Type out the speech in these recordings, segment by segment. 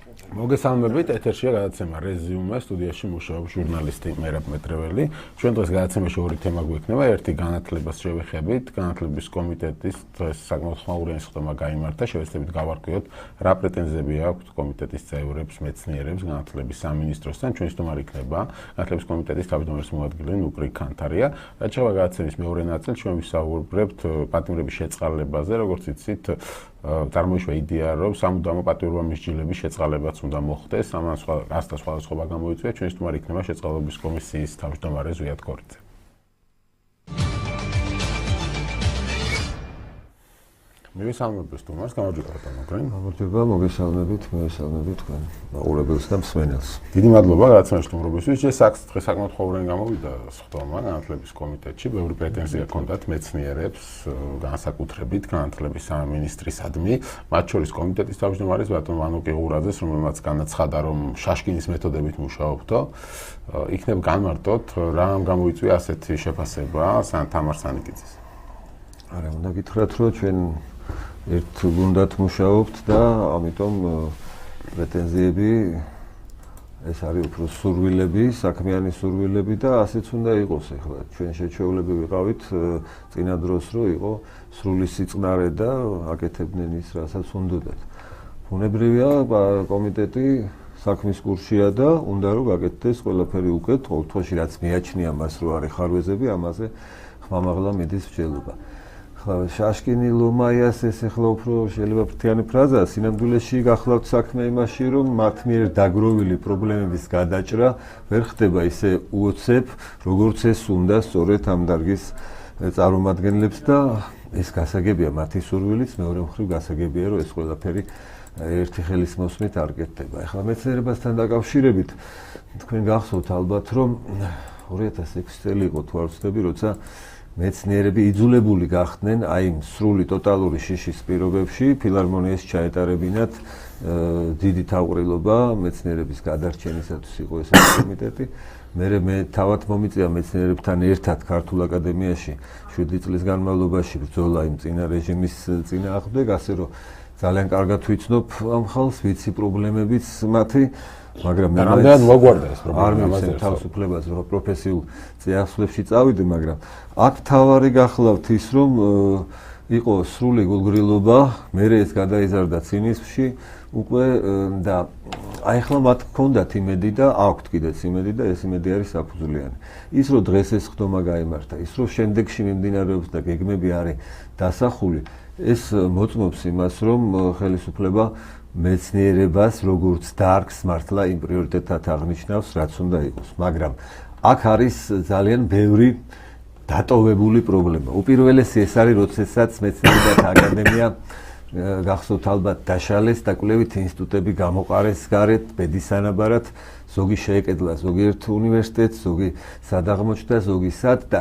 მოგესალმებით, ეთერშია გადაცემა რეზიუმე, სტუდიაში მუშაობს ჟურნალისტი მერაბ მეტრეველი. ჩვენ დღეს გადაცემაში ორი თემა გვექნება, ერთი განათლებას შევეხებით, განათლების კომიტეტის დღეს საკმაოდ ხმაურიანი სხდომა გაიმართა, შევეცდებით გავარკვიოთ რა პრეტენზიები აქვს კომიტეტის წევრებს, მეცნიერებს, განათლების სამინისტროსთან. ჩვენი სტუმარი იქნება განათლების კომიტეტის თავმჯდომარის მოადგილე ნუკრი ქანთარია. რაც შეეხება გადაცემის მეორე ნაწილს, ჩვენ ვისაუბრებთ პატიმრების შეწყალებაზე, როგორც იცით, წარმოიშვა იდეა, რომ სამუდამო პატიმრობა მისჯილების შეწყალებაც უნდა მოხდეს, ამან სხვადასხვა გამოიწვია. ჩვენი სტუმარი იქნება შეწყალობის კომისიის თავმჯდომარე ზვიად კორიძე. მივესალმებით სტუმარს, გამარჯობა ბატონო. გამარჯობა, მოგესალმებით თქვენ მაყურებელს და მსმენელს. დიდი მადლობა გადაცემაში სტუმრობისთვის. ეს დღეს საკმაოდ ხმაურიანი გამოვიდა სხდომა განათლების კომიტეტში. ბევრი პრეტენზია ჰქონდათ მეცნიერებს, განსაკუთრებით განათლების სამინისტრისადმი, მათ შორის კომიტეტის თავმჯდომარის ბატონ ვანო ყიღურაძეს, რომელმაც განაცხადა, რომ შაშკინის მეთოდებით მუშაობთო. იქნებ განმარტოთ, რა გამოიწვია ასეთი შეფასება თამარ სანიკიძის. არა, უნდა გითხრათ, რომ ჩვენ ერთ გუნდად მუშაობთ და ამიტომ პრეტენზიები ეს არის უფრო სურვილები, საქმიანი სურვილები და ასეც უნდა იყოს. ახლა ჩვენ შეჩვეულები ვიყავით წინა დროს, რომ იყო სრული სიწყნარე და აკეთებდნენ ის, რასაც უნდათ. ბუნებრივია, კომიტეტი საქმის კურსია და უნდა რომ გაკეთდეს ყველაფერი უკეთ, ყოველთვის რაც მიაჩნია მას, რომ არის ხარვეზები, ამაზე ხმამაღლა მიდის მსჯელობა. შაშკინი ლომაიას ეს ახლა უფრო შეიძლება ფრთიანი ფრაზაა, სინამდვილეში გახლავთ საქმე იმაში, რომ მათ მიერ დაგროვილი პრობლემების გადაჭრა ვერ ხდება ისე უოცებ, როგორც ეს უნდა სწორედ ამ დარგის წარმომადგენლებს და ეს გასაგებია მათი სურვილიც, მეორე მხრივ გასაგებია, რომ ეს ყველაფერი ერთი ხელის მოსმით არ კეთდება. ახლა მეცნიერებასთან დაკავშირებით თქვენ გახსოვთ ალბათ, რომ 2006 წელი იყო თუ არ ვცდები, როცა მეცნიერები იძულებული გახდნენ აი იმ სრული ტოტალური შიშის პირობებში ფილარმონიას ჩაეტარებინათ დიდი თავყრილობა მეცნიერების გადარჩენისათვის იყო ეს კომიტეტი. მე თავად მომიწია მეცნიერებთან ერთად ქართულ აკადემიაში 7 წლის განმავლობაში ბრძოლა იმ წინა რეჟიმის წინააღმდეგ, ასე რომ ძალიან კარგად ვიცნობ ამ ხალხს, ვიცი პრობლემებიც მათი, მაგრამ მე რამდენად მოგვარდა ეს პრობლემა, არ მივცემ თავისუფლებას, რომ პროფესიულ წიაღისვლებში წავიდე, მაგრამ აქ თავარი გახლავთ ის, რომ იყო სრული გულგრილობა, მერე ეს გადაიზარდა ცინიზმში უკვე და აი ახლა მათ ჰქონდათ იმედი და აქვთ კიდეც იმედი და ეს იმედი არის საფუძვლიანი. ის რომ დღეს ეს ხდომა გაიმართა, ის რომ შემდეგში მიმდინარეობს და გეგმები არის დასახული, ეს მოწმობს იმას, რომ ხელისუფლება მეცნიერებას როგორც დარგს მართლა იმ პრიორიტეტად აღნიშნავს, რაც უნდა იყოს, მაგრამ აქ არის ძალიან ბევრი დატოვებული პრობლემა. უპირველესი ეს არის, როდესაც მეცნიერებათა აკადემია გახსოვთ ალბათ დაშალეს და კვლევით ინსტიტუტები გამოყარეს გარეთ, ბედისანაბარად, ზოგი შეეკედლა ზოგიერთ უნივერსიტეტს, ზოგი სად აღმოჩნდა, ზოგი სად და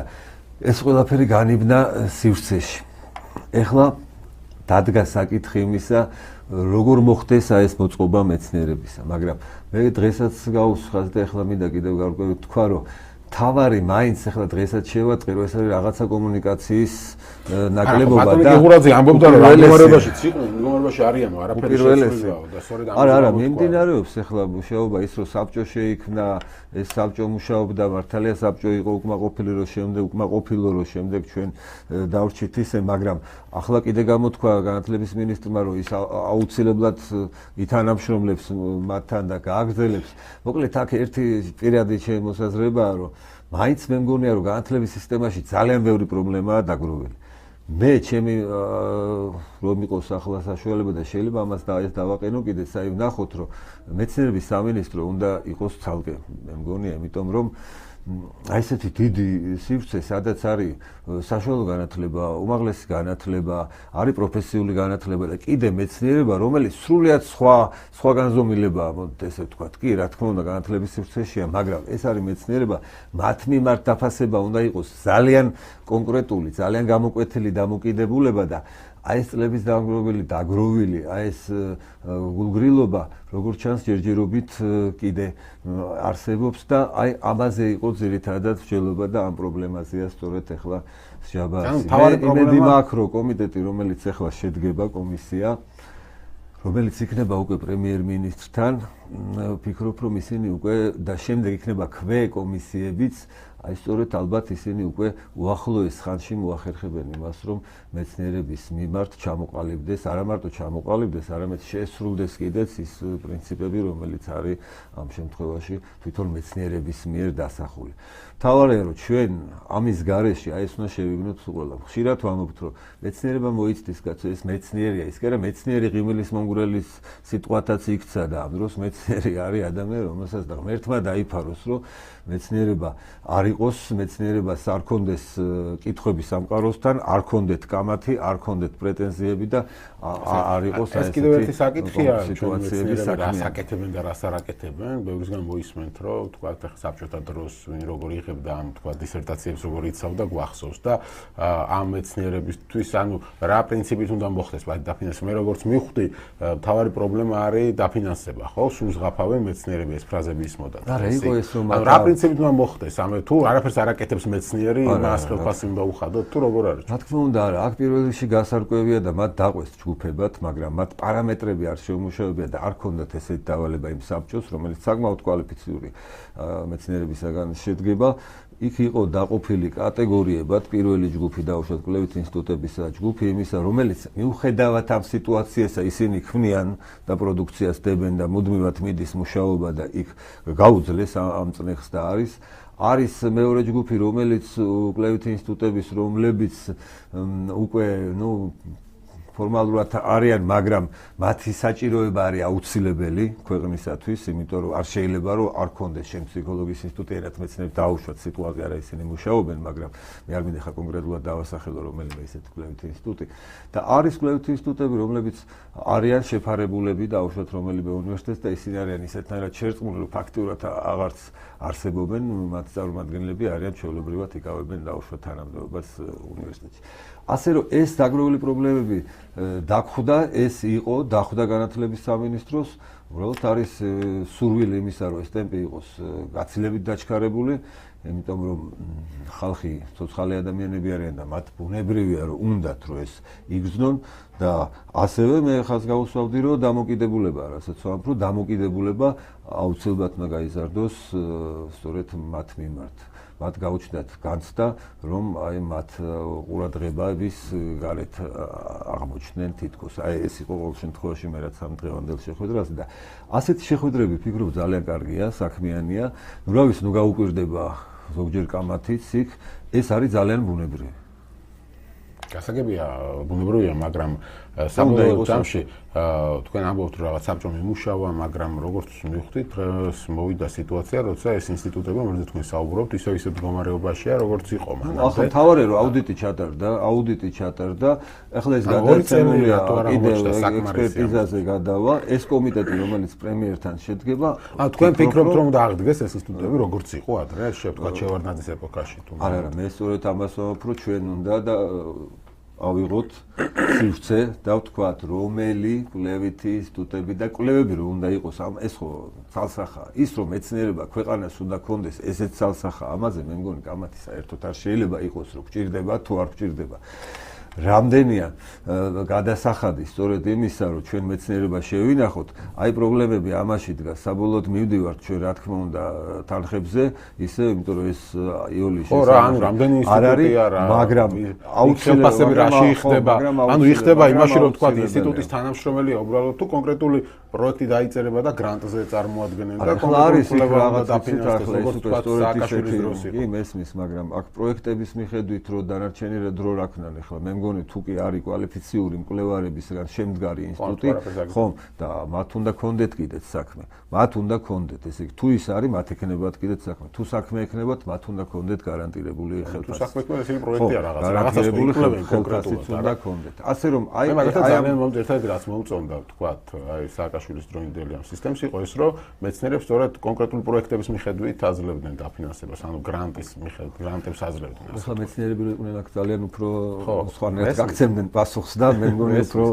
ეს ყველაფერი განიბნა სივრცეში. ეხლა დადგა საკითხი იმისა, როგორ მოხდეს ეს მოწყობა მეცნიერებისა, მაგრამ მე დღესაც გავუსხათ და ეხლა მინდა კიდევ გარკვევით თქვა, რომ თავარი მაინც ეხლა დღესაც შევატყი, რომ ეს არის რაღაცა коммуникაციის ნაკლებობა და ყიღურაძე ამბობდა, რომ მდგომარეობაშიც იყვნენ, მდგომარეობაში არიანო, არაფერი შეცვლილაო და სწორედ ამას არა, მიმდინარეობს ეხლა მუშაობა ის, რომ საბჭო შეიქმნა, ეს საბჭო მუშაობდა, მართალია საბჭო იყო უკმაყოფილი, რომ შემდეგ უკმაყოფილო, რომ შემდეგ ჩვენ დავრჩით ისე, მაგრამ ახლა კიდე გამოთქვა განათლების მინისტრმა, რომ ის აუცილებლად ითანამშრომლებს მათთან და გააგრძელებს. მოკლედ აქ ერთი პირადი შემოსაზრებაა, რომ მაინც მე მგონია, რომ განათლების სისტემაში ძალიან ბევრი პრობლემაა დაგროვილი. მე ჩემი რომ იყოს ახლა საშუალება და შეიძლება ამას დავაყენო კიდე, აი ვნახოთ, რომ მეცნიერების სამინისტრო უნდა იყოს ცალკე, მე მგონია, იმიტომ რომ აი ესეთი დიდი სივრცე, სადაც არის საშუალო განათლება, უმაღლესი განათლება, არის პროფესიული განათლება და კიდე მეცნიერება, რომელიც სრულიად სხვა განზომილებაა, მოდით ესე ვთქვათ. კი, რა თქმა უნდა, განათლების სივრცეშია, მაგრამ ეს არის მეცნიერება, მათ მიმართ დაფასება უნდა იყოს ძალიან კონკრეტული, ძალიან გამოკვეთილი დამოკიდებულება და აი ეს წლების დაგროვილი, აი ეს გულგრილობა, როგორც ჩანს, ჯერჯერობით კიდე არსებობს და აი ამაზე იყო ძირითადად მსჯელობა და ამ პრობლემაზეა სწორედ ახლა სჯაბა. იმედი მაქვს, რომ კომიტეტი, რომელიც ახლა შედგება კომისია, რომელიც იქნება უკვე პრემიერ-მინისტრთან, ვფიქრობ, რომ ისინი უკვე და შემდეგ იქნება ქვეკომისიებიც, აი სწორედ ალბათ ისინი უკვე უახლოეს ხანში მოახერხებენ იმას, რომ მეცნიერების მიმართ ჩამოყალიბდეს, არა მარტო ჩამოყალიბდეს, არამედ შეესრულდეს კიდეც ის პრინციპები, რომელიც არის ამ შემთხვევაში თვითონ მეცნიერების მიერ დასახული. მთავარია, რომ ჩვენ ამის გარეშე აი ეს უნდა შევიგნოთ ყველა. ხშირად ვამბობთ, რომ მეცნიერება მოიცდის კაცო, ეს მეცნიერია, ის კი არა მეცნიერი ღიმილის მომგვრელის სიტყვათაც იქცა და ამ დროს მეცნიერი არის ადამიანი, რომელსაც და ღმერთმა დაიფაროს, რომ მეცნიერება არ იყოს, მეცნიერებას არ ქონდეს კითხვები სამყაროსთან, არ ქონდეთ კამათი, არ ქონდეთ პრეტენზიები და არ იყოს ეს კიდევ ერთი საკითხია, მეცნიერება რას აკეთებენ და რას არ აკეთებენ. ბევრისგან მოისმენთ, რომ თქვა საბჭოთა დროს ვინ როგორ იღებდა ამ თქვა დისერტაციებს როგორ იცავდა გვახსოვს და ამ მეცნიერებისთვის ანუ რა პრინციპით უნდა მოხდეს დაფინანსება. მე როგორც მივხვდი, მთავარი პრობლემა არის დაფინანსება, ხო? სულ ზღაფავენ მეცნიერები ეს ფრაზები ისმოდა. არა, იყო ეს რომ რა პრინციპით უნდა მოხდეს? ამე თუ არაფერს არ აკეთებს მეცნიერი, იმას ხელფასი უნდა უხადოთ თუ როგორ არის? რა თქმა უნდა, არა, აქ პირველ რიგში გასარკვევია და მათ დაყვეს ჯგუფებად, მაგრამ მათ პარამეტრები არ შეუმუშავებია და არ ქონდათ ესეთი დავალება იმ საბჭოს, რომელიც საკმაოდ კვალიფიციური მეცნიერებისაგან შედგება. იქ იყო დაყოფილი კატეგორიებად, პირველი ჯგუფი დაუშვათ კვლევით ინსტიტუტებისა ჯგუფი იმისა, რომელიც მიუხედავად ამ სიტუაციისა ისინი ქმნიან და პროდუქციას დებენ და მუდმივად მიდის მუშაობა და იქ გაუძლეს ამ წნეხს და არის მეორე ჯგუფი, რომელიც კვლევით ინსტიტუტების, რომლებიც უკვე ფორმალურად არიან, მაგრამ მათი საჭიროება არის აუცილებელი ქვეყნისათვის, იმიტომ რომ არ შეიძლება რომ არ ქონდეს შენ ფსიქოლოგიის ინსტიტუტი, ერთ მეცნიერებს დაუშვათ სიტუაცია რა ისინი მუშაობენ, მაგრამ მე არ მინდა ხა კონკრეტულად დავასახელო რომელიმე ისეთი კვლევით ინსტიტუტი და არის კვლევით ინსტიტუტები, რომლებიც არიან შეფარებულები დაუშვათ რომელიმე უნივერსიტეტს და ისინი არიან ისეთნაირად შერწყმული, რომ ფაქტიურად აღარც არსებობენ, მათ წარმომადგენლები არიან ჩვეულებრივად იკავებენ დაუშვათ თანამდებობას უნივერსიტეტში. ასე რომ ეს დაგროვილი პრობლემები დაგხვდა, ეს იყო დახვდა განათლების სამინისტროს, უბრალოდ არის სურვილი იმისა, რომ ეს ტემპი იყოს გაცილებით დაჩქარებული, იმიტომ რომ ხალხი ცოცხალი ადამიანები არიან და მათ ბუნებრივია რომ უნდათ რომ ეს იგრძნონ და ასევე მე ხაზს გავუსვავდი რომ დამოკიდებულება, რასაც ვამბობ, რომ დამოკიდებულება აუცილებლად უნდა გაიზარდოს სწორედ მათ მიმართ. მათ გაუჩნდათ განცდა, რომ აი მათ ყურადღებების გარეთ აღმოჩნდნენ თითქოს. აი ეს იყო ყოველ შემთხვევაში მე რაც ამ დღევანდელ შეხვედრაზე და ასეთი შეხვედრები ვფიქრობ ძალიან კარგია, საქმიანია. ნუ რა ვიცი, ნუ გაუკვირდება ზოგჯერ კამათიც იქ, ეს არის ძალიან ბუნებრივი. გასაგებია, ბუნებრივია, მაგრამ საბოლოო ჯამში თქვენ ამბობთ რომ რაღაც საბჭო მიმუშავა, მაგრამ როგორც მივხვდით, დღეს მოვიდა სიტუაცია, როცა ეს ინსტიტუტები, რომელზეც თქვენ საუბრობთ, ისეთ მდგომარეობაშია, როგორც იყო მანამდე. ახლა მთავარია რომ აუდიტი ჩატარდა, ახლა ეს გადაცემულია კიდევ ექსპერტიზაზე გადავა, ეს კომიტეტი, რომელიც პრემიერთან შედგება. თქვენ ფიქრობთ რომ უნდა აღდგეს ეს ინსტიტუტები, როგორც იყო ადრე, შევთქვათ შევარდნაძის ეპოქაში თუ არა, მე სწორედ ამას ვამბობ, რომ ჩვენ უნდა და ავიღოთ სივრცე და ვთქვათ, რომელი კვლევითი ინსტიტუტები და კვლევები რომ უნდა იყოს, ეს ხო ცალსახაა. ის რომ მეცნიერება ქვეყანას უნდა კონდეს, ესეც ცალსახაა. ამაზე მე მგონი კამათი საერთოდ არ შეიძლება იყოს, რომ გჭირდება თუ არ გჭირდება. რამდენია გადასახადი სწორედ იმისა, რომ ჩვენ მეცნიერება შევინახოთ, აი პრობლემები ამაში დგას. საბოლოოდ მივდივართ ჩვენ რა თქმა უნდა თანხებზე, ისე, იმიტომ რომ ეს იოლის ხო რა, ანუ რამდენი ინსტიტუტი არა, მაგრამ აუცილებლად რაში იხდება, ანუ იხდება იმაში, რომ თქვა ინსტიტუტის თანამშრომელია უბრალოდ თუ კონკრეტული პროექტი დაიწერება და გრანტზე წარმოადგენენ და კონკრეტულად რაღაც დაფინანსებას, როგორც თქვა სააკაშვილის დროს იყო. კი, მესმის, მაგრამ აქ პროექტების მიხედვით რომ დანარჩენი დრო რა ქნან ახლა მე მგონი თუ კი არის კვალიფიციური მკვლევარებისგან შემდგარი ინსტიტუტი, ხომ და მათ უნდა კონდეთ კიდეც საქმე. მათ უნდა კონდეთ, ესე იგი თუ ის არის, მათ ექნებათ კიდეც საქმე. თუ საქმე ექნებათ, მათ უნდა კონდეთ გარანტირებული ხელფასი. თუ საქმე ექნებათ, ესე იგი პროექტია რაღაც. გარანტირებული ხელფასიც უნდა კონდეთ. ასე რომ აი ძალიან მომწერთ რაც მომწონდა, თქვათ, აი სააკაშვილის დროინდელი ამ სისტემის იყო ეს, რომ მეცნიერებს სწორედ კონკრეტული პროექტების მიხედვით აძლევდნენ დაფინანსებას, ანუ გრანტის მიხედვით, გრანტებს აძლევდნენ. ახლა მეცნიერები იყვნენ აქ ძალიან უფრო სხვა თქვენს გაგცემდნენ პასუხს და მე მგონი უფრო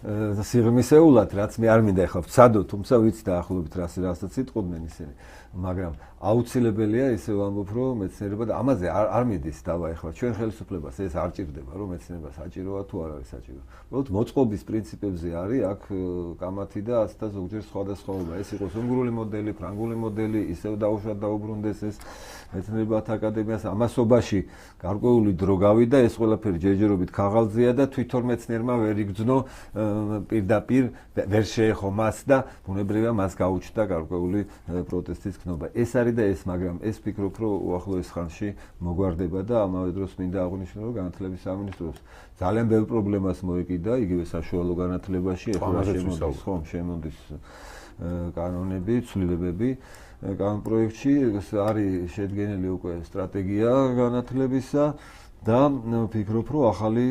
სიღრმისეულად რაც მე არ მინდა ახლა ვცადო, თუმცა ვიცი დაახლოებით რასაც იტყოდნენ ისინი, მაგრამ აუცილებელია ისე ვამბობ, რომ მეცნიერება და ამაზე არ მიდის დავა ახლა ჩვენ ხელისუფლებას ეს არ ჭირდება, რომ მეცნიერება საჭიროა თუ არ არის საჭირო. უბრალოდ მოწყობის პრინციპებზე არის აქ კამათი და ას და ზოგჯერ სხვადასხვაობა. ეს იყოს უნგრული მოდელი, ფრანგული მოდელი, ისევ დაუშვათ დაუბრუნდეს ეს მეცნიერებათა აკადემიას ამასობაში გარკვეული დრო გავიდა, ეს ყველაფერი ჯერჯერობით ქაღალდზეა და თვითონ მეცნიერმა ვერ იგრძნო პირდაპირ ვერ შეეხო მას და ბუნებრივია მას გაუჩნდა გარკვეული პროტესტის ქნობა. ეს არის და ეს, მაგრამ ეს ვფიქრობ, რომ უახლოეს ხანში მოგვარდება და ამავე დროს მინდა აღვნიშნო, რომ განათლების სამინისტროს ძალიან ბევრ პრობლემას მოეკიდა, იგივე საშუალო განათლებაში, ეხლა შემოდის კანონები, ცვლილებები კანონპროექტში, არის შედგენილი უკვე სტრატეგია განათლებისა და ვფიქრობ, რომ ახალი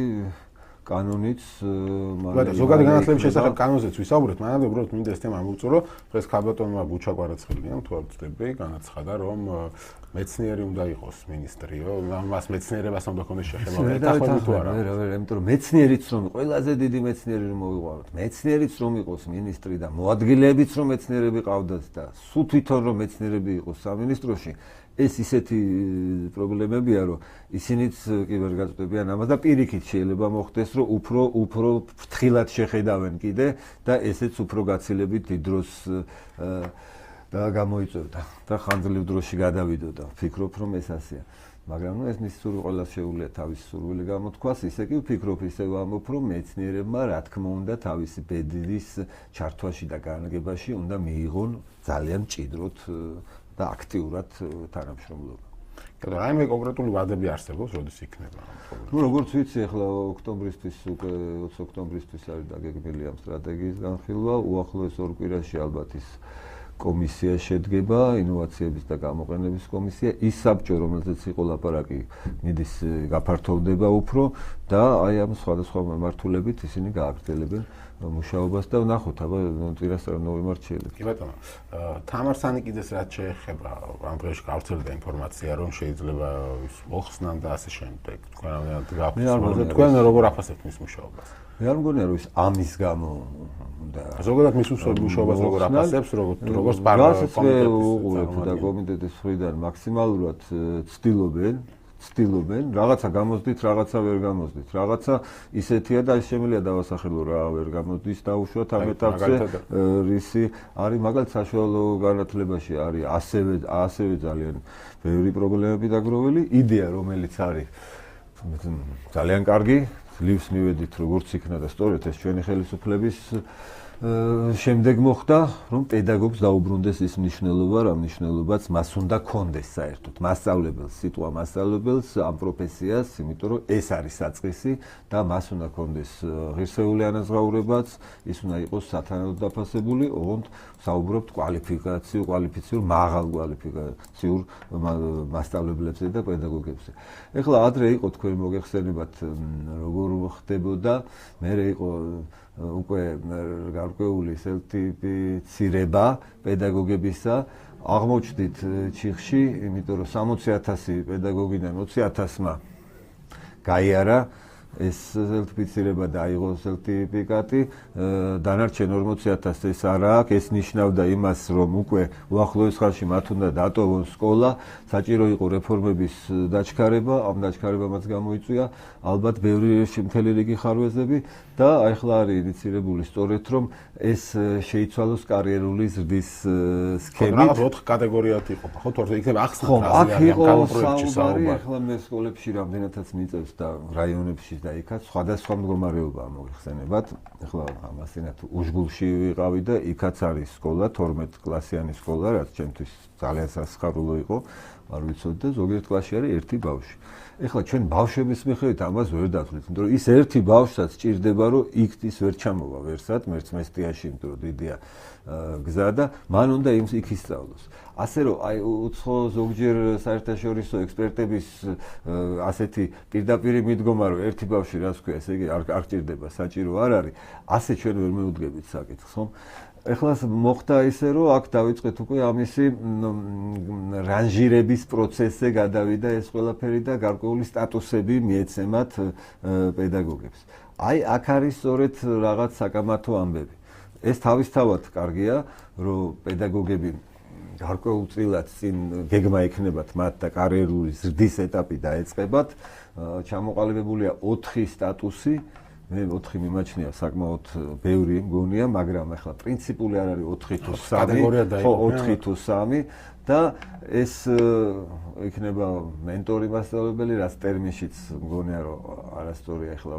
კანონიც ზოგადი განათლების შესახებ კანონზეც ვისაუბრეთ, მაგრამ უბრალოდ მინდა ეს თემა მოვუწურო. დღეს ქალბატონმა ბუჩა კვარაცხელიამ თუ არ ვწდები, განაცხადა, რომ მეცნიერი უნდა იყოს მინისტრიო, მას მეცნიერებას უნდა ქონდეს შეხება. ეთახმები თუ არა? ვერ, იმიტომ რომ მეცნიერიც რომ ყველაზე დიდი მეცნიერი რომ მოვიყვანოთ, მეცნიერიც რომ იყოს მინისტრი და მოადგილეებიც რომ მეცნიერები ყავდათ და სულ თვითონ რომ მეცნიერები იყოს სამინისტროში, ეს ისეთი პრობლემებია, რომ ისინიც კი ვერ გაწვდებიან ამას და პირიქით შეიძლება მოხდეს, რომ უფრო ფრთხილად შეხედავენ კიდე და ესეც უფრო გაცილებით დიდ დროს და გამოიწევდა და ხანძლივ დროში გადავიდოდა. ვფიქრობ, რომ ეს ასეა. მაგრამ ეს მის ყველას შეუძლია თავის სურვილი გამოთქვას, ისე კი ვფიქრობ, ისე ვამბობ, რომ მეცნიერებმა რა თქმა უნდა თავისი ბედნის ჩართვაში და განაგებაში უნდა მიიღონ ძალიან მჭიდროდ და აქტიურად თანამშრომლობა. რაიმე კონკრეტული ვადები არსებობს, როდის იქნება ამ პრობლემა? ნუ როგორც ვიცი, ახლა ოქტომბრისთვის უკვე 20 ოქტომბრისთვის არის დაგეგმილი ამ სტრატეგიის განხილვა, უახლოეს ორ კვირაში ალბათ ის კომისია შედგება, ინოვაციების და გამოყენების კომისია, ის საბჭო, რომელზეც იყო ლაპარაკი, მიდის გაფართოვდება უფრო და აი ამ სხვადასხვა მიმართულებით ისინი გააგრძელებენ მუშაობას და ვნახოთ, აბა წინასწარ ნოვემბერში. კი ბატონო, თამარ სანიკიძეს რაც შეეხება, ამ დღეში გავრცელდა ინფორმაცია, რომ შეიძლება ის მოხსნან და ასე შემდეგ. თქვენ როგორ აფასებთ მის მუშაობას? მე არ მგონია, რომ ის ამის გამო და ზოგადად მის მუშაობას როგორ აფასებს, როგორც პარლამენტის უყურებ და კომიტეტის მხრიდან მაქსიმალურად ცდილობენ, რაღაცა გამოსდით, რაღაცა ვერ გამოსდით. რაღაცა ისეთია და შემიძლია დავასახელო რა ვერ გამოსდის დაუშვათ ამ ეტაპზე რისი არის მაგალითად საშუალო განათლებაში არის ასევე ძალიან ბევრი პრობლემები დაგროვილი, იდეა რომელიც არის ძალიან კარგი, ძლივს მივედით როგორც იქნა და სწორედ ეს ჩვენი ხელისუფლების შემდეგ მოხდა, რომ პედაგოგს დაუბრუნდეს ის მნიშვნელობა, რა მნიშვნელობაც მას უნდა კონდეს საერთოდ. მასწავლებელს, სიტყვა მასწავლებელს ამ პროფესიას, იმიტომ რომ ეს არის საწყისი და მას უნდა კონდეს ღირსეული ანაზღაურებაც, ის უნდა იყოს სათანადოდ დაფასებული, ოღონდ საუბრობთ კვალიფიციურ, მაღალ კვალიფიციურ მასწავლებლებზე და პედაგოგებზე. ეხლა ადრე იყო თქვენ მოგეხსენებათ, როგორ ხდებოდა, მერე იყო უკვე გარკვეული სერტიფიცირება პედაგოგებისა, აღმოჩნდით ჩიხში, იმიტომ რომ 60,000 პედაგოგიდან 20,000-მა გაიარა ეს სერტიფიცირება და აიღო სერტიფიკატი, დანარჩენ 40,000 ეს არ აქვს, ეს ნიშნავდა იმას, რომ უკვე უახლოეს ხანში მათ უნდა დატოვონ სკოლა, საჭირო იყო რეფორმების დაჩქარება, ამ დაჩქარებამაც გამოიწვია ალბათ ბევრი მთელი რიგი ხარვეზები და ახლა არის ინიცირებული სწორედ რომ ეს შეიცვალოს კარიერული ზრდის სქემით. რაღაც 4 კატეგორიად იყოფა, ხო, თორე იქნება ახსნა აქ იყო საუბარი, ახლა მე სკოლებში რამდენადაც მიწევს და რაიონებში და იქაც სხვადასხვა მდგომარეობაა მოიხსენებათ. ახლა ამასინათ უშგულში ვიყავი და იქაც არის სკოლა, 12 კლასიანი სკოლა, რაც ჩემთვის ძალიან სასიხარულო იყო. არ ვიცოდი და ზოგიერთ კლასში არის ერთი ბავშვი. ეხლა ჩვენ ბავშვების მიხედვით ამას ვერ დავთვლით, იმიტომ რომ ის ერთი ბავშვსაც ჭირდება, რომ იქ ის ვერ ჩამოვა ვერსად, მერც მესტიაში, იმიტომ რომ დიდია გზა და მან უნდა იქ ისწავლოს. ასე რომ აი უცხო ზოგჯერ საერთაშორისო ექსპერტების ასეთი პირდაპირი მიდგომა, რომ ერთი ბავშვი რას ქვია, ესე იგი არ ჭირდება, საჭირო არ არის, ასე ჩვენ ვერ მივუდგებით საკითხს, ხომ? ეხლა მოხდა ისე, რომ აქ დავიწყეთ უკვე ამისი რანჟირების პროცესზე გადავიდა ეს ყველაფერი და გარკვეული სტატუსები მიეცემათ პედაგოგებს. აი, აქ არის სწორედ რაღაც საკამათო ამბები. ეს თავისთავად კარგია, რომ პედაგოგები გარკვეულწილად წინ გეგმა ექნებათ მათ და კარიერული ზრდის ეტაპი დაეწყებათ. ჩამოყალიბებულია 4 სტატუსი. მე 4 მიმაჩნია საკმაოდ ბევრი მგონია, მაგრამ ახლა პრინციპული არ არის 4 თუ 3, ხო 4 თუ 3 და ეს იქნება მენტორი მასწავლებელი, რაც ტერმინშიც მგონია რომ არასწორია ახლა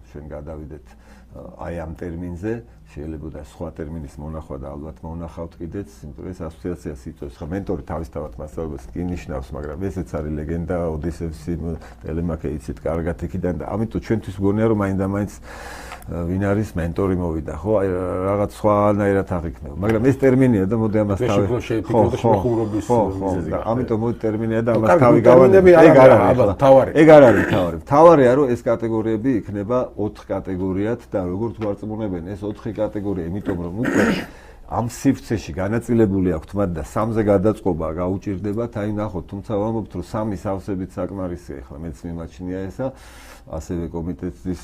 ჩვენ გადავიდეთ აი ამ ტერმინზე, შეიძლება და სხვა ტერმინის მონახვა და ალბათ მონახავთ კიდეც, იმიტომ ეს ასოციაციას იწვევს. ხო, მენტორი თავისთავად მასწავლებელს კი ნიშნავს, მაგრამ ესეც არის ლეგენდა, ოდისევსი, ტელემაქე იცით კარგად იქიდან და ამიტომ ჩვენთვის მგონია რომ მაინდა-მაინც ვინ არის მენტორი მოვიდა, ხო? აი რაღაც სხვანაირად აღიქნება. მაგრამ ეს ტერმინია და მოდი ამას თავი. ხო, ამიტომ მოდი ტერმინია და ამას თავი გავანები. ეგ არ არის თავარი. ეგ არ არის თავარი. თავარია რომ ეს კატეგორიები იქნება 4 კატეგორიად და როგორც გვარწმუნებენ ეს 4 კატეგორია, იმიტომ რომ უკვე ამ სივრცეში განაწილებული აქვთ მათ და 3-ზე გადაწყობა გაუჭირდებათ, აი ნახოთ, თუმცა ვამბობთ რომ 3 სავსებით საკმარისია, ახლა მეც მიმაჩნია ესა, ასევე კომიტეტის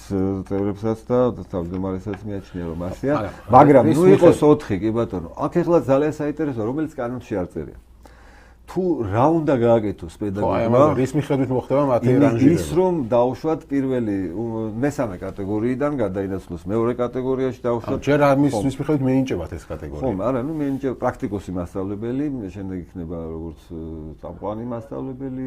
წევრებსაც და თავმჯდომარესაც მიაჩნია რომ ასეა, მაგრამ ნუ იყოს 4 კი ბატონო. აქ ახლა ძალიან საინტერესოა, რომელიც კანონში არ წერია. თუ რა უნდა გააკეთოს პედაგოგმა? რის მიხედვით მოხდება მათი რანჟირება? ის რომ დაუშვათ პირველი მესამე კატეგორიიდან გადაინაცვლოს მეორე კატეგორიაში დაუშვათ. ჯერ ამის მიხედვით მეინჭებათ ეს კატეგორია. ხო, არა, ნუ მეინჭება პრაქტიკოსი მასწავლებელი, შემდეგ იქნება როგორც წამყვანი მასწავლებელი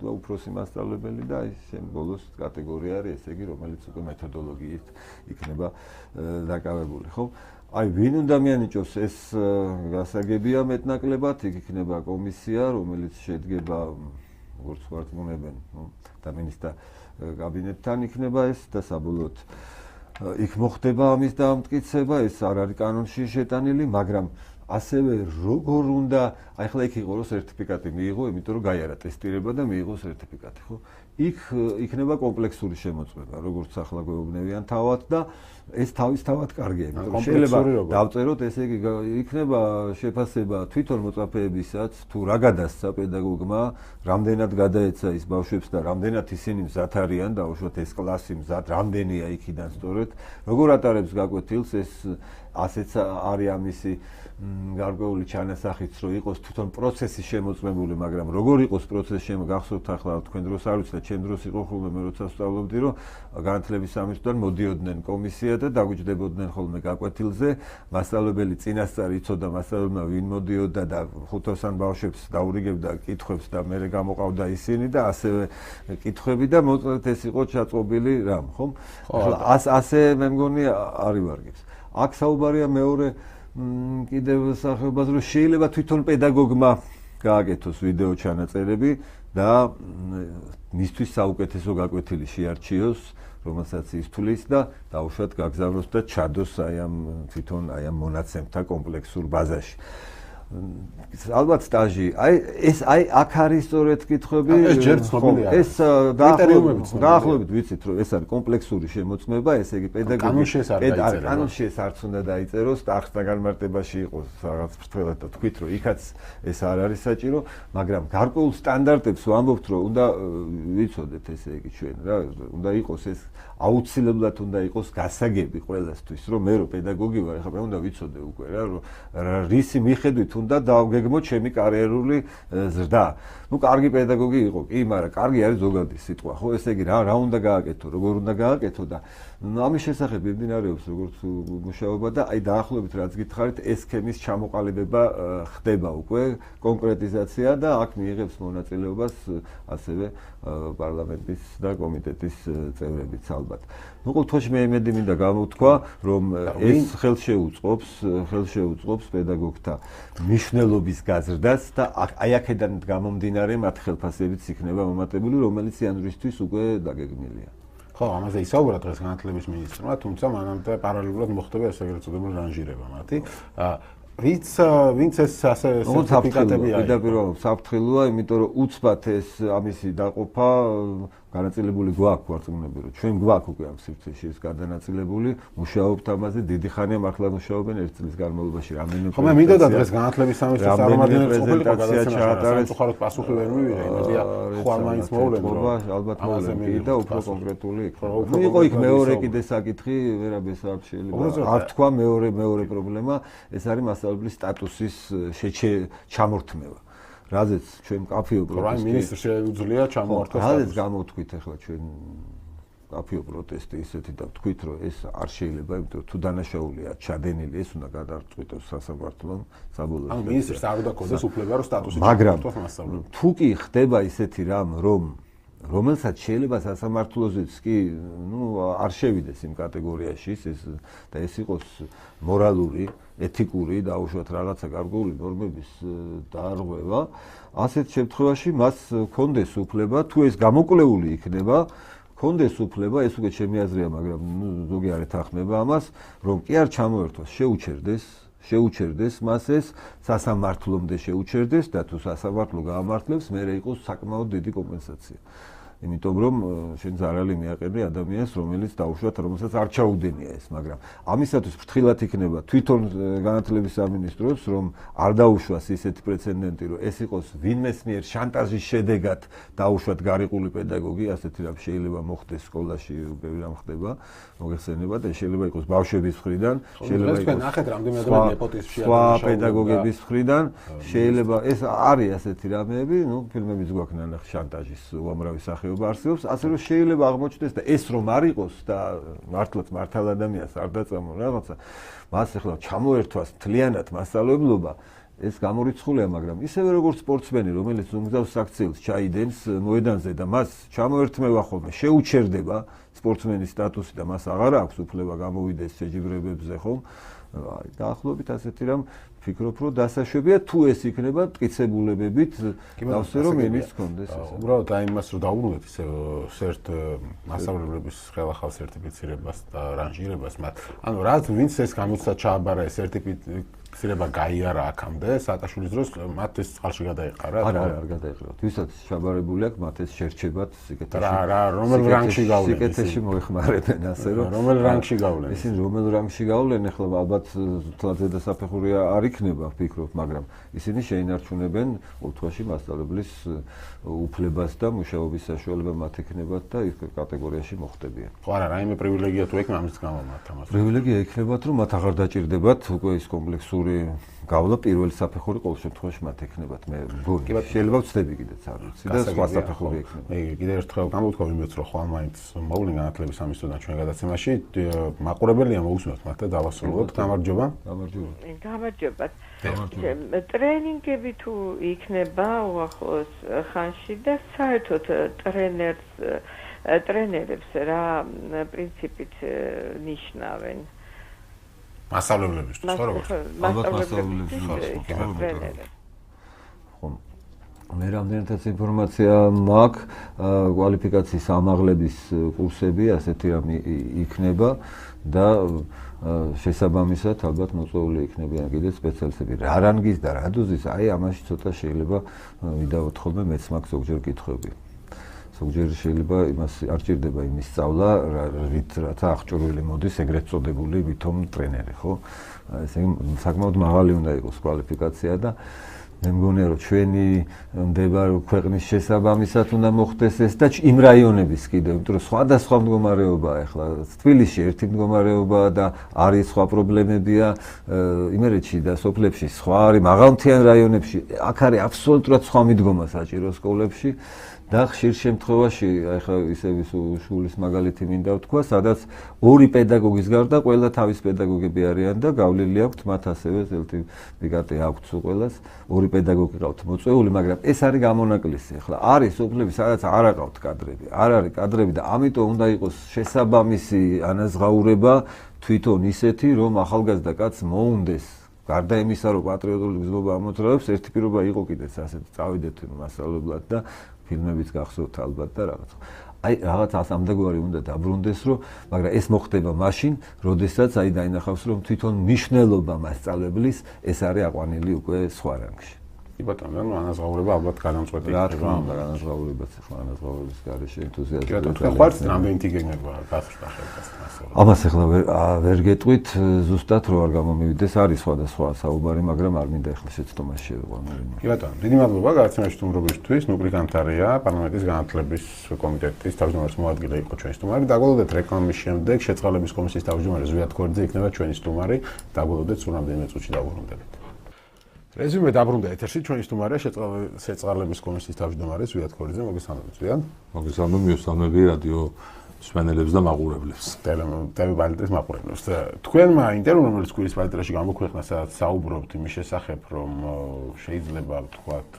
და უფროსი მასწავლებელი და აი შენ ბოლოს კატეგორია არის, ესე იგი, რომელიც უკვე მეთოდოლოგიით იქნება დაკავებული, ხო? აი, ვინ უნდა მიანიჭოს ეს გასაგებია მეტნაკლებად, იქ იქნება კომისია, რომელიც შედგება როგორც გვარწმუნებენ, და მინისტრთა კაბინეტთან იქნება ეს და საბოლოოდ იქ მოხდება ამის დამტკიცება, ეს არ არის კანონში შეტანილი, მაგრამ ასევე როგორ უნდა, აი ახლა იქ იყო რომ სერტიფიკატი მიიღო, იმიტომ რომ გაიარა ტესტირება და მიიღო სერტიფიკატი, ხო? იქ იქნება კომპლექსური შემოწმება, როგორც ახლა გვეუბნებიან თავად და ეს თავისთავად კარგია, იმიტომ რომ შეიძლება დავწეროთ, ესე იგი იქნება შეფასება თვითონ მოწაფეებისაც, თუ რა გადასცა პედაგოგმა, რამდენად გადაეცა ის ბავშვებს და რამდენად ისინი მზად არიან, დაუშვათ ეს კლასი მზად, რამდენია იქიდან სწორედ, როგორ ატარებს გაკვეთილს, ეს ასეც არის ამისი გარკვეული ჩანასახიც, რომ იყოს თვითონ პროცესი შემოწმებული, მაგრამ როგორ იყოს პროცესი გახსოვთ ახლა თქვენ დროს არ ვიცით, ჩემ დროს იყო ხოლმე მე როცა ვსწავლობდი, რომ განათლების სამინისტროდან მოდიოდნენ კომისია და დაგვიჯდებოდნენ ხოლმე გაკვეთილზე, მასწავლებელი წინასწარ იცოდა მასწავლებელმა ვინ მოდიოდა და 500-ან ბავშვებს დაურიგებდა კითხვებს და მე გამოყავდა ისინი და ასევე კითხვები და მოკლედ ეს იყო ჩაწყობილი რამ, ხომ? ახლა ასე მე მგონი არ ივარგებს. აქ საუბარია მეორე კიდევ სახეობას, რომ შეიძლება თვითონ პედაგოგმა გააკეთოს ვიდეო ჩანაწერები და მისთვის საუკეთესო გაკვეთილი შეარჩიოს, რომელსაც ის თulis და დაუშვათ გაგზავნოს და ჩადოს აი ამ თვითონ აი ამ მონაცემთა კომპლექსურ ბაზაში. ალბათ სტაჟი, აი ეს აი აქ არის სწორედ კითხვები, ეს ჯერ ცნობილია. ეს დაახლოებით ვიცით, რომ ეს არის კომპლექსური შემოწმება, ესე იგი პედაგოგი კანონში ეს არც უნდა დაიწეროს, ტახტთან განმარტებაში იყოს რაღაც ფრთხილად და თქვით, რომ იქაც ეს არ არის საჭირო, მაგრამ გარკვეულ სტანდარტებს ვამბობთ, რომ უნდა ვიცოდეთ, ესე იგი ჩვენ რა, უნდა იყოს ეს აუცილებლად უნდა იყოს გასაგები ყველასთვის, რომ მე რო პედაგოგი ვარ, ახლა მე უნდა ვიცოდე უკვე რა, რომ რისი მიხედვით უნდა დავგეგმო ჩემი კარიერული ზრდა. ნუ კარგი პედაგოგი იყო, კი, მაგრამ კარგი არის ზოგადი სიტყვა, ხო, ესე იგი რა უნდა გააკეთო, როგორ უნდა გააკეთო და ამის შესახებ მიმდინარეობს როგორც მუშაობა და აი დაახლოებით რაც გითხარით, ეს სქემის ჩამოყალიბება ხდება უკვე, კონკრეტიზაცია და აქ მიიღებს მონაწილეობას ასევე პარლამენტის და კომიტეტის წევრებიც ალბათ. ნუ ყოველთვის მე იმედი მინდა გამოვთქვა, რომ ეს ხელშეუწყობს პედაგოგთა მნიშვნელობის გაზრდას და აი აქედან გამომდინარე მათ ხელფასებიც იქნება მომატებული, რომელიც იანვრისთვის უკვე დაგეგმილია. ხო, ამაზე ისაუბრა დღეს განათლების მინისტრმა, თუმცა მანამდე პარალელურად მოხდება ეს ეგრეთ წოდებული რანჟირება მათი. ვინც ეს ასე სერტიფიკატები არის? პირდაპირ საფრთხილოა, იმიტომ რომ უცბად ეს ამისი დაყოფა განაწილებული გვაქვს ვარწმუნები რომ ჩვენ გვაქვს უკვე ამ სივრცეში ეს გადანაწილებული მუშაობთ ამაზე დიდი ხანია მართლა მუშაობენ ერთ წლის განმავლობაში რამდენიმე ხო მე მინდოდა დღეს განათლების სამინისტროს წარმომადგენელი ყოფილიყო გადაცემაში სამწუხაროდ პასუხი ვერ მივიღე იმედია ხوار მაინც მოვლენ ალბათ მოვლენ და უფრო კონკრეტული იქნება ნუ იყო იქ მეორე კიდე საკითხი ვერაბესაბ შეიძლება არ თქვა მეორე პრობლემა ეს არის მასწავლებლის სტატუსის ჩამორთმევა რაზეც ჩვენ კაფეო პროტესტი მინისტრს შეუძლია ჩამოართვა რაზეც გამოვთქვით ახლა ჩვენ კაფეო პროტესტი ისეთი და ვთქვით რომ ეს არ შეიძლება იმიტომ თუ დანაშაულია ჩადენილი ეს უნდა გადარწყვიტოს სასამართლომ საბოლოო ანუ მინისტრს არ უნდა ქონდეს უფლება რომ სტატუსი ჩამოართვას მასწავლებლად თუ კი ხდება ისეთი რამ რომელსაც შეიძლება სასამართლოზეც კი ნუ არ შევიდეს იმ კატეგორიაში და ეს იყოს მორალური, ეთიკური და უშუალოდ რაღაცა გარკვეული ნორმების დაარღვევა, ასეთ შემთხვევაში მას კონდეს უფლება, თუ ეს გამოკვლეული იქნება, კონდეს უფლება, ეს უკვე ჩემი აზრია, მაგრამ ნუ ზოგი არ ეთანხმება ამას, რომ კი არ ჩამოერთვას, შეუჩერდეს მას ეს სასამართლომდე შეუჩერდეს და თუ სასამართლო გაამართლებს, მერე იყოს საკმაოდ დიდი კომპენსაცია. იმიტომ რომ შენ ზარალი მიაყენე ადამიანს რომელიც დაუშვათ რომელსაც არ ჩაუდენია ეს მაგრამ ამისათვის ფრთხილად იქნება თვითონ განათლების სამინისტროს რომ არ დაუშვას ისეთი პრეცედენტი რომ ეს იყოს ვინმეს მიერ შანტაჟის შედეგად დაუშვათ გარიყული პედაგოგი ასეთი რამ შეიძლება მოხდეს სკოლაში ბევრი რამ ხდება მოგეხსენება და შეიძლება იყოს ბავშვების მხრიდან შეიძლება იყოს ნახეთ რამდენი ადამიანი ნეპოტიზმში არის პედაგოგების მხრიდან შეიძლება ეს არის ასეთი რამეები ნუ ფილმებიც გვაქვს ნახე შანტაჟის უამრავი სახე არსებობს, ასე რომ შეიძლება აღმოჩნდეს და ეს რომ არ იყოს და მართლაც მართალ ადამიანს არ დაწამო რაღაცა, მას ახლა ჩამოერთვას მთლიანად მასწავლებლობა, ეს გამორიცხულია, მაგრამ ისევე როგორც სპორტსმენი, რომელიც უმგზავს საქციელს ჩაიდენს მოედანზე და მას ჩამოერთმევა ხოლმე, შეუჩერდება სპორტსმენის სტატუსი და მას აღარ აქვს უფლება გამოვიდეს შეჯიბრებებზე ხომ? დაახლოებით ასეთი რამ ფიქრობ რომ დასაშვებია თუ ეს იქნება მტკიცებულებებით დავსე რომ ენის კონდეს ეს. უბრალოდ აი იმას რომ დაუბრუნდეთ ისე სერტ მასწავლებლების ხელახალ სერტიფიცირებას და რანჟირებას მათ. ანუ რაც ვინც ეს გამოცა ჩააბარა ეს სერტიფიცირება გაიარა აქამდე საათაშვილის დროს მათ ეს წყალში გადაეყარა. არ გადაეყარა. ვისაც ჩაბარებული აქვს მათ ეს შერჩებათ სიკეთეში. რა რომელ რანგში გავლენ? სიკეთეში მოეხმარებენ ასე რომ რომელ რანგში გავლენ? ისინი რომელ რანგში გავლენ ახლა ალბათ თლაძე და საფეხურია არ იქნება ვფიქრობ, მაგრამ ისინი შეინარჩუნებენ უთქვაში მასწავლებლის უფლებას და მუშაობის საშუალება მათ ექნებათ და ის კატეგორიაში მოხდებიან. ხო არა, რაიმე პრივილეგია თუ ექნება ამის გამო მათ ამას. პრივილეგია ექნებათ, რომ მათ აღარ დაჭირდებათ უკვე ის კომპლექსური გავლა პირველი საფეხური ყოველ შემთხვევაში მათ ექნებათ. მე მგონი შეიძლება ვცდები კიდეც არ ვიცი და სხვა საფეხური ექნება. მე კიდევ ერთხელ გამოვთქვა იმეც რომ ხვალ მაინც მოვლენ განათლების სამინისტროდან ჩვენ გადაცემაში მაყურებელია მოусმენთ მათ და დავასრულოთ. გამარჯობა. გამარჯობა. ტრენინგები თუ იქნება უახლოს ხანში და საერთოდ ტრენერებს რა პრინციპით ნიშნავენ? მასწავლებლებისთვის ხო როგორც? ალბათ მასწავლებლებისთვის ხო. მე რამდენადაც ინფორმაცია მაქვს, კვალიფიკაციის ამაღლების კურსები ასეთი რამ იქნება და შესაბამისად ალბათ მოწვეული იქნებიან კიდე სპეციალისტები. რა რანგის და რა დოზის, აი ამაში ცოტა შეიძლება ვიდაოთ ხოლმე მეც მაქვს ზოგჯერ კითხვები. ზოგჯერ შეიძლება იმას არ ჭირდება იმის სწავლა, რაც აღჭურვილი მოდის ეგრეთ წოდებული ვითომ ტრენერი, ხო? ესე იგი საკმაოდ მაღალი უნდა იყოს კვალიფიკაცია და მე მგონია რომ ჩვენი მდებარე ქვეყნის შესაბამისად უნდა მოხდეს ეს და იმ რაიონების კიდევ, იმიტომ რომ სხვადასხვა მდგომარეობაა ახლა თბილისში ერთი მდგომარეობაა და არის სხვა პრობლემებია იმერეთში და სოფლებში სხვა არის მაღალმთიან რაიონებში აქ არის აბსოლუტურად სხვა მიდგომა საჭირო სკოლებში და ხშირ შემთხვევაში ახლა ისევ შულის მაგალითი მინდა ვთქვა, სადაც ორი პედაგოგის გარდა ყველა თავის პედაგოგები არიან და გავლილი აქვთ მათ ასევე სერტიფიკატი აქვთ ყველას, ორი პედაგოგი ყავთ მოწვეული, მაგრამ ეს არის გამონაკლისი. ახლა არის სოფლები, სადაც არ აყავთ კადრები, არ არის კადრები და ამიტომ უნდა იყოს შესაბამისი ანაზღაურება თვითონ ისეთი, რომ ახალგაზრდა კაცს მოუნდეს გარდა იმისა, რომ პატრიოტული გზნობა ამოძრავებს, ერთი პირობა იყო კიდეც ასეთი, წავიდეთ მასწავლებლად და ფილმებიც გახსოვთ ალბათ და რაღაც. აი რაღაც ამდაგვარი უნდა დაბრუნდეს, რომ მაგრამ ეს მოხდება მაშინ, როდესაც აი დაინახავს, რომ თვითონ მნიშვნელობა მასწავლებლის ეს არის აყვანილი უკვე სხვა რანგში. კი ბატონო, ანაზღაურება ალბათ განამწყვეტი იქნება. რა ანაზღაურების გარეშე ენთუზიაზმი. კი ბატონო, თქვენ ხართ რამდენი ტიგენება გასწრა ხელფასთან. ამას ახლა ვერ გეტყვით ზუსტად რო არ გამომივიდეს, არის სხვადასხვა საუბარი, მაგრამ არ მინდა ახლა შეცდომაში შევიყვანო. კი ბატონო, დიდი მადლობა გადაცემაში სტუმრობისთვის. ნუკლი განთარია, პარლამენტის განათლების კომიტეტის თავმჯდომარის მოადგილე იყო ჩვენი სტუმარი. დაგვალოდეთ რეკლამის შემდეგ შეწყალების კომისიის თავმჯდომარე ზვიად ქორიძე იქნება ჩვენი სტუმარი. დაგვალოდეთ სულ რამდენიმე წუთში დავუბრუნდებით. რეზუმე დაბრუნდა ეთერში ჩვენი სტუმარია შეწყალების კომისიის თავმჯდომარე ზვიად ქორიძე. მოგესალმებით ზვიად. მოგესალმებით, მიესალმები რადიო მსმენელებს და მაყურებლებს. ტელეპალიტრის მაყურებლებს. თქვენმა ინტერვიუმ, რომელიც კვირის პალიტრაში გამოქვეყნა, სადაც საუბრობთ იმის შესახებ, რომ შეიძლება ვთქვათ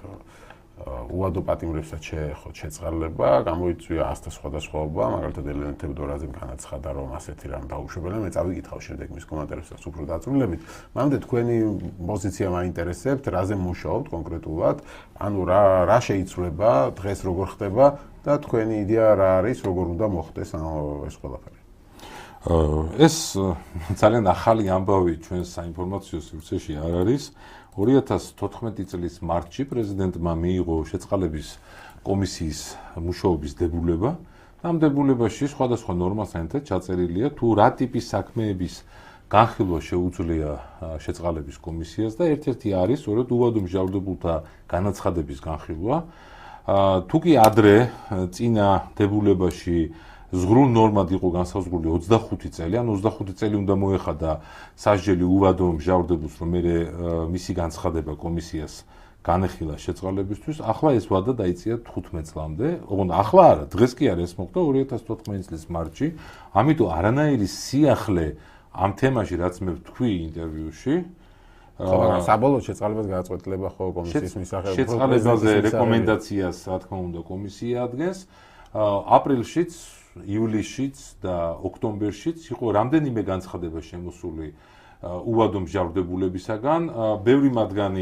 უადო პატიმრებსაც შეეხოთ შეწყალება, გამოიწვია ასთა სხვადასხვაობა, მაგალითად ელენე თევდორაძემ განაცხადა, რომ ასეთი რამ დაუშვებელია. მე წავიკითხავ შემდეგ მის კომენტარებსაც უფრო დაწვრილებით. მანამდე თქვენი პოზიცია მაინტერესებთ, რაზე მუშაობთ კონკრეტულად, ანუ რა შეიცვლება, დღეს როგორ ხდება და თქვენი იდეა რა არის, როგორ უნდა მოხდეს ეს ყველაფერი. ეს ძალიან ახალი ამბავი ჩვენ საინფორმაციო სივრცეში არ არის. 2014 წლის მარტში პრეზიდენტმა მიიღო შეწყალების კომისიის მუშაობის დებულება. ამ დებულებაში სხვადასხვა ნორმასთან ერთად ჩაწერილია თუ რა ტიპის საქმეების განხილვა შეუძლია შეწყალების კომისიას და ერთ-ერთი არის სწორედ უვადო მსჯავრდებულთა განაცხადების განხილვა. თუ კი ადრე წინა დებულებაში ზღრულ ნორმად იყო განსაზღვრული 25 წელი, ან 25 წელი უნდა მოეხადა სასჯელი უვადო მსჯავრდებულს, რომ მე მისი განცხადება კომისიას განეხილა შეწყალებისთვის. ახლა ეს ვადა დაიწია 15 წლამდე. ოღონდ ახლა არა, დღეს კი არ ეს მოხდა 2014 წლის მარტში. ამიტომ არანაირი სიახლე ამ თემაში, რაც მე ვთქვი ინტერვიუში, მაგრამ საბოლოო შეწყალებას გააწყვეტილება ხო კომისიის მისაღებად შეწყალებაზე რეკომენდაციას, რა თქმა უნდა, კომისია ადგენს. აპრილშიც, ივლისშიც და ოქტომბერშიც იყო რამდენიმე განცხადება შემოსული უვადო მსჯავრდებულებისაგან. ბევრი მათგანი